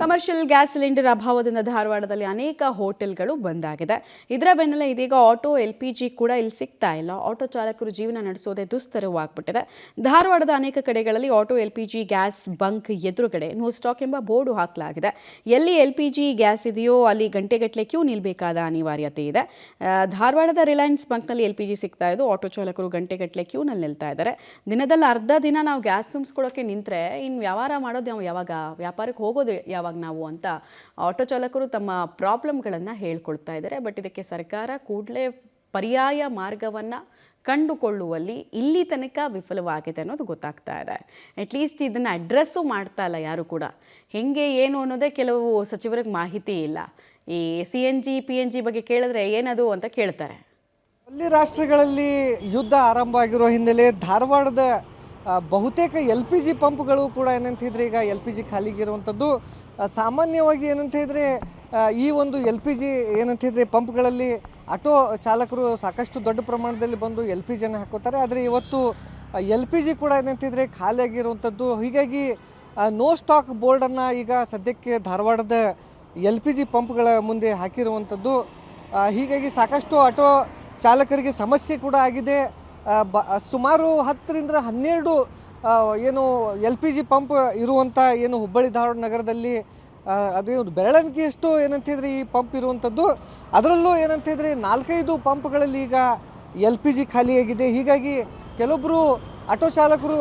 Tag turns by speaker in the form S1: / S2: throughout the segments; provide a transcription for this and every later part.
S1: Commercial gas cylinder ಅಭಾವದಿಂದ ಧಾರವಾಡದಲ್ಲಿ ಅನೇಕ ಹೋಟೆಲ್ಗಳು ಬಂದಾಗಿದೆ. ಇದರ ಬೆನ್ನಲ್ಲೇ ಇದೀಗ ಆಟೋ LPG ಕೂಡ ಇಲ್ಲಿ ಸಿಗ್ತಾ ಇಲ್ಲ. ಆಟೋ ಚಾಲಕರು ಜೀವನ ನಡೆಸೋದೇ ದುಸ್ತರವಾಗ್ಬಿಟ್ಟಿದೆ. ಧಾರವಾಡದ ಅನೇಕ ಕಡೆಗಳಲ್ಲಿ ಆಟೋ LPG ಗ್ಯಾಸ್ ಬಂಕ್ ಎದುರುಗಡೆ ನೋ ಸ್ಟಾಕ್ ಎಂಬ ಬೋರ್ಡು ಹಾಕಲಾಗಿದೆ. ಎಲ್ಲಿ LPG ಗ್ಯಾಸ್ ಇದೆಯೋ ಅಲ್ಲಿ ಗಂಟೆಗಟ್ಟಲೆ ಕ್ಯೂ ನಿಲ್ಲಬೇಕಾದ ಅನಿವಾರ್ಯತೆ ಇದೆ. ಧಾರವಾಡದ ರಿಲಯನ್ಸ್ ಬಂಕ್ನಲ್ಲಿ LPG ಸಿಗ್ತಾ ಇದ್ದು ಆಟೋ ಚಾಲಕರು ಗಂಟೆಗಟ್ಟಲೆ ಕ್ಯೂನಲ್ಲಿ ನಿಲ್ತಾ ಇದ್ದಾರೆ. ದಿನದಲ್ಲಿ ಅರ್ಧ ದಿನ ನಾವು ಗ್ಯಾಸ್ ತುಂಬಿಸ್ಕೊಳ್ಳೋಕೆ ನಿಂತರೆ ಇನ್ನು ವ್ಯವಹಾರ ಮಾಡೋದು ಯಾವಾಗ, ವ್ಯಾಪಾರಕ್ಕೆ ಹೋಗೋದು ಯಾವಾಗ ನಾವು ಅಂತ ಆಟೋ ಚಾಲಕರು ತಮ್ಮ ಪ್ರಾಬ್ಲಮ್ಗಳನ್ನು ಹೇಳ್ಕೊಳ್ತಾ ಇದ್ದಾರೆ. ಬಟ್ ಇದಕ್ಕೆ ಸರ್ಕಾರ ಕೂಡಲೇ ಪರ್ಯಾಯ ಮಾರ್ಗವನ್ನು ಕಂಡುಕೊಳ್ಳುವಲ್ಲಿ ಇಲ್ಲಿ ತನಕ ವಿಫಲವಾಗಿದೆ ಅನ್ನೋದು ಗೊತ್ತಾಗ್ತಾ ಇದೆ. ಅಟ್ಲೀಸ್ಟ್ ಇದನ್ನು ಅಡ್ರೆಸ್ಸು ಮಾಡ್ತಾ ಇಲ್ಲ ಯಾರು ಕೂಡ. ಹೆಂಗೆ ಏನು ಅನ್ನೋದೇ ಕೆಲವು ಸಚಿವರಿಗೆ ಮಾಹಿತಿ ಇಲ್ಲ. ಈ CNG PNG ಬಗ್ಗೆ ಕೇಳಿದ್ರೆ ಏನದು ಅಂತ ಕೇಳ್ತಾರೆ.
S2: ಅಲ್ಲಿ ರಾಷ್ಟ್ರಗಳಲ್ಲಿ ಯುದ್ಧ ಆರಂಭ ಆಗಿರೋ ಹಿನ್ನೆಲೆ ಧಾರವಾಡದ ಬಹುತೇಕ LPG ಪಂಪ್ಗಳು ಕೂಡ ಏನಂತಿದ್ರೆ ಈಗ LPG ಖಾಲಿಗಿರುವಂಥದ್ದು. ಸಾಮಾನ್ಯವಾಗಿ ಏನಂತಿದ್ರೆ ಈ ಒಂದು LPG ಏನಂತಿದ್ರೆ ಪಂಪ್ಗಳಲ್ಲಿ ಆಟೋ ಚಾಲಕರು ಸಾಕಷ್ಟು ದೊಡ್ಡ ಪ್ರಮಾಣದಲ್ಲಿ ಬಂದು LPGಯನ್ನು ಹಾಕೋತಾರೆ. ಆದರೆ ಇವತ್ತು LPG ಕೂಡ ಏನಂತಿದ್ರೆ ಖಾಲಿಯಾಗಿರುವಂಥದ್ದು. ಹೀಗಾಗಿ ನೋ ಸ್ಟಾಕ್ ಬೋರ್ಡನ್ನು ಈಗ ಸದ್ಯಕ್ಕೆ ಧಾರವಾಡದ LPG ಪಂಪ್ಗಳ ಮುಂದೆ ಹಾಕಿರುವಂಥದ್ದು. ಹೀಗಾಗಿ ಸಾಕಷ್ಟು ಆಟೋ ಚಾಲಕರಿಗೆ ಸಮಸ್ಯೆ ಕೂಡ ಆಗಿದೆ. ಸುಮಾರು 10ರಿಂದ 12 ಏನು LPG ಪಂಪ್ ಇರುವಂಥ ಏನು ಹುಬ್ಬಳ್ಳಿ ಧಾರವಾಡ ನಗರದಲ್ಲಿ ಅದು ಬೆರಳೆಣಿಕೆಯಷ್ಟು ಏನಂತಿದ್ರೆ ಈ ಪಂಪ್ ಇರುವಂಥದ್ದು. ಅದರಲ್ಲೂ ಏನಂತಿದ್ರೆ 4-5 ಪಂಪ್ಗಳಲ್ಲಿ ಈಗ LPG ಖಾಲಿಯಾಗಿದೆ. ಹೀಗಾಗಿ ಕೆಲವೊಬ್ಬರು ಆಟೋ ಚಾಲಕರು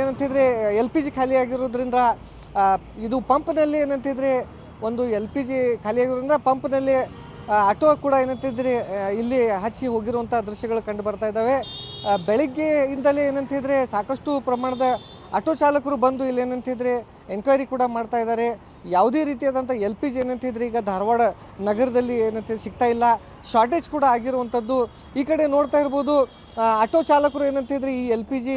S2: ಏನಂತಿದ್ರೆ LPG ಖಾಲಿಯಾಗಿರೋದ್ರಿಂದ ಇದು ಪಂಪ್ನಲ್ಲಿ ಏನಂತಿದ್ರೆ ಒಂದು LPG ಖಾಲಿಯಾಗಿರೋದ್ರಿಂದ ಪಂಪ್ನಲ್ಲಿ ಆಟೋ ಕೂಡ ಏನಂತಿದ್ರೆ ಇಲ್ಲಿ ಹಚ್ಚಿ ಹೋಗಿರುವಂಥ ದೃಶ್ಯಗಳು ಕಂಡು ಬರ್ತಾ ಇದ್ದಾವೆ. ಬೆಳಗ್ಗೆಯಿಂದಲೇ ಏನಂತಿದ್ರೆ ಸಾಕಷ್ಟು ಪ್ರಮಾಣದ ಆಟೋ ಚಾಲಕರು ಬಂದು ಇಲ್ಲಿ ಏನಂತಿದ್ರೆ ಎನ್ಕ್ವೈರಿ ಕೂಡ ಮಾಡ್ತಾ ಇದ್ದಾರೆ. ಯಾವುದೇ ರೀತಿಯಾದಂಥ LPG ಏನಂತಿದ್ರೆ ಈಗ ಧಾರವಾಡ ನಗರದಲ್ಲಿ ಏನಂತಿದ್ರೆ ಸಿಗ್ತಾ ಇಲ್ಲ, ಶಾರ್ಟೇಜ್ ಕೂಡ ಆಗಿರುವಂಥದ್ದು. ಈ ಕಡೆ ನೋಡ್ತಾ ಇರ್ಬೋದು ಆಟೋ ಚಾಲಕರು ಏನಂತಿದ್ರೆ ಈ LPG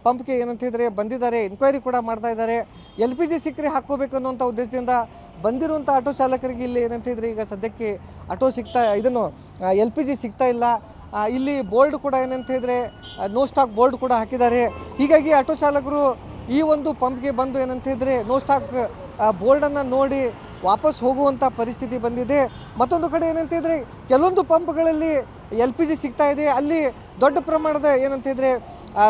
S2: ಪಂಪ್ಗೆ ಏನಂತಿದ್ರೆ ಬಂದಿದ್ದಾರೆ, ಎನ್ಕ್ವೈರಿ ಕೂಡ ಮಾಡ್ತಾ ಇದ್ದಾರೆ. LPG ಸಿಕ್ಕರೆ ಹಾಕ್ಕೋಬೇಕು ಅನ್ನೋಂಥ ಉದ್ದೇಶದಿಂದ ಬಂದಿರುವಂಥ ಆಟೋ ಚಾಲಕರಿಗೆ ಇಲ್ಲಿ ಏನಂತಿದ್ರೆ ಈಗ ಸದ್ಯಕ್ಕೆ LPG ಸಿಗ್ತಾ ಇಲ್ಲ. ಇಲ್ಲಿ ಬೋರ್ಡ್ ಕೂಡ ಏನಂತಿದ್ರೆ ನೋ ಸ್ಟಾಕ್ ಬೋರ್ಡ್ ಕೂಡ ಹಾಕಿದ್ದಾರೆ. ಹೀಗಾಗಿ ಆಟೋ ಚಾಲಕರು ಈ ಒಂದು ಪಂಪ್ಗೆ ಬಂದು ಏನಂತಿದ್ರೆ ನೋ ಸ್ಟಾಕ್ ಬೋರ್ಡನ್ನು ನೋಡಿ ವಾಪಸ್ ಹೋಗುವಂಥ ಪರಿಸ್ಥಿತಿ ಬಂದಿದೆ. ಮತ್ತೊಂದು ಕಡೆ ಏನಂತಿದ್ರೆ ಕೆಲವೊಂದು ಪಂಪ್ಗಳಲ್ಲಿ LPG ಸಿಗ್ತಾ ಇದೆ, ಅಲ್ಲಿ ದೊಡ್ಡ ಪ್ರಮಾಣದ ಏನಂತಿದ್ರೆ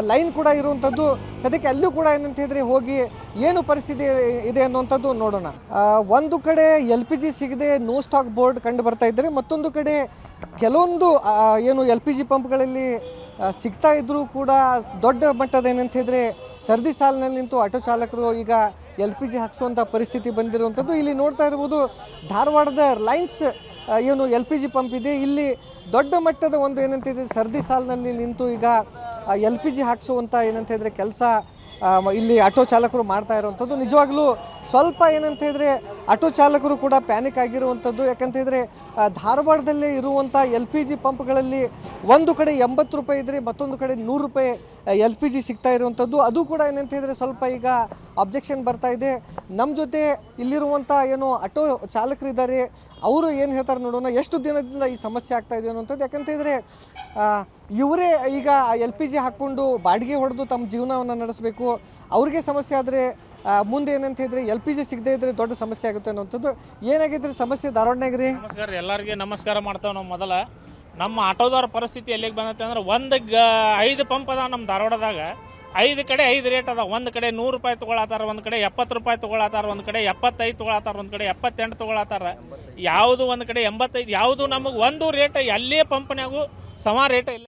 S2: ಲೈನ್ ಕೂಡ ಇರುವಂಥದ್ದು. ಸದ್ಯಕ್ಕೆ ಅಲ್ಲೂ ಕೂಡ ಏನಂತಿದ್ರೆ ಹೋಗಿ ಏನು ಪರಿಸ್ಥಿತಿ ಇದೆ ಅನ್ನುವಂಥದ್ದು ನೋಡೋಣ. ಒಂದು ಕಡೆ LPG ಸಿಗದೆ ನೋ ಸ್ಟಾಕ್ ಬೋರ್ಡ್ ಕಂಡು ಬರ್ತಾ ಇದ್ದಾರೆ, ಮತ್ತೊಂದು ಕಡೆ ಕೆಲವೊಂದು ಏನು LPG ಪಂಪ್ಗಳಲ್ಲಿ ಸಿಗ್ತಾ ಇದ್ದರೂ ಕೂಡ ದೊಡ್ಡ ಮಟ್ಟದ ಏನಂತಿದ್ರೆ ಸರದಿ ಸಾಲಿನಲ್ಲಿ ನಿಂತು ಆಟೋ ಚಾಲಕರು ಈಗ LPG ಹಾಕಿಸುವಂಥ ಪರಿಸ್ಥಿತಿ ಬಂದಿರುವಂಥದ್ದು. ಇಲ್ಲಿ ನೋಡ್ತಾ ಇರ್ಬೋದು ಧಾರವಾಡದ ರಿಲಯನ್ಸ್ ಏನು LPG ಪಂಪ್ ಇದೆ, ಇಲ್ಲಿ ದೊಡ್ಡ ಮಟ್ಟದ ಒಂದು ಏನಂತಿದ್ರೆ ಸರದಿ ಸಾಲಿನಲ್ಲಿ ನಿಂತು ಈಗ LPG ಹಾಕಿಸುವಂಥ ಏನಂತಿದ್ರೆ ಕೆಲಸ ಇಲ್ಲಿ ಆಟೋ ಚಾಲಕರು ಮಾಡ್ತಾ ಇರುವಂಥದ್ದು. ನಿಜವಾಗ್ಲೂ ಸ್ವಲ್ಪ ಏನಂತಿದ್ರೆ ಆಟೋ ಚಾಲಕರು ಕೂಡ ಪ್ಯಾನಿಕ್ ಆಗಿರುವಂಥದ್ದು. ಯಾಕಂತಂದರೆ ಧಾರವಾಡದಲ್ಲೇ ಇರುವಂಥ LPG ಪಂಪ್ಗಳಲ್ಲಿ ಒಂದು ಕಡೆ 80 ರೂಪಾಯಿ ಇದ್ದರೆ ಮತ್ತೊಂದು ಕಡೆ 100 ರೂಪಾಯಿ LPG ಸಿಗ್ತಾ ಇರುವಂಥದ್ದು. ಅದು ಕೂಡ ಏನಂತಿದ್ರೆ ಸ್ವಲ್ಪ ಈಗ ಅಬ್ಜೆಕ್ಷನ್ ಬರ್ತಾ ಇದೆ. ನಮ್ಮ ಜೊತೆ ಇಲ್ಲಿರುವಂಥ ಏನು ಆಟೋ ಚಾಲಕರಿದ್ದಾರೆ, ಅವರು ಏನು ಹೇಳ್ತಾರೆ ನೋಡೋಣ. ಎಷ್ಟು ದಿನದಿಂದ ಈ ಸಮಸ್ಯೆ ಆಗ್ತಾ ಇದೆ ಅನ್ನೋಂಥದ್ದು. ಯಾಕಂತಂದರೆ ಇವರೇ ಈಗ LPG ಹಾಕ್ಕೊಂಡು ಬಾಡಿಗೆ ಹೊಡೆದು ತಮ್ಮ ಜೀವನವನ್ನು ನಡೆಸಬೇಕು. ಅವ್ರಿಗೆ ಸಮಸ್ಯೆ ಆದರೆ ಮುಂದೆ ಏನಂತಿದ್ರೆ LPG ಸಿಗದೇ ಇದ್ರೆ ದೊಡ್ಡ ಸಮಸ್ಯೆ ಆಗುತ್ತೆ ಅನ್ನೋಂಥದ್ದು. ಏನಾಗಿದ್ರೆ ಸಮಸ್ಯೆ ಧಾರವಾಡನಾಗ್ರಿ?
S3: ನಮಸ್ಕಾರ, ಎಲ್ಲರಿಗೆ ನಮಸ್ಕಾರ ಮಾಡ್ತೇವೆ. ನಾವು ಮೊದಲ ನಮ್ಮ ಆಟೋದವ್ರ ಪರಿಸ್ಥಿತಿ ಎಲ್ಲಿಗೆ ಬಂದೈತೆ ಅಂದ್ರೆ 5 ಪಂಪ್ ಅದಾವ ನಮ್ಮ ಧಾರವಾಡದಾಗ. 5 ಕಡೆ 5 ರೇಟ್ ಅದ. ಒಂದು ಕಡೆ 100 ರೂಪಾಯಿ ತೊಗೊಳತ್ತಾರ, ಒಂದು ಕಡೆ 70 ರೂಪಾಯಿ ತೊಗೊಳತ್ತಾರ, ಒಂದು ಕಡೆ 75 ತೊಗೊಳತ್ತಾರ, ಒಂದು ಕಡೆ 78 ತೊಗೊಳತ್ತಾರ. ಯಾವುದು ಒಂದು ಕಡೆ 85, ಯಾವುದು ನಮಗೆ ಒಂದು ರೇಟ್ ಎಲ್ಲೇ ಪಂಪ್ನಾಗೂ ಸಮ ರೇಟ್ ಇಲ್ಲ.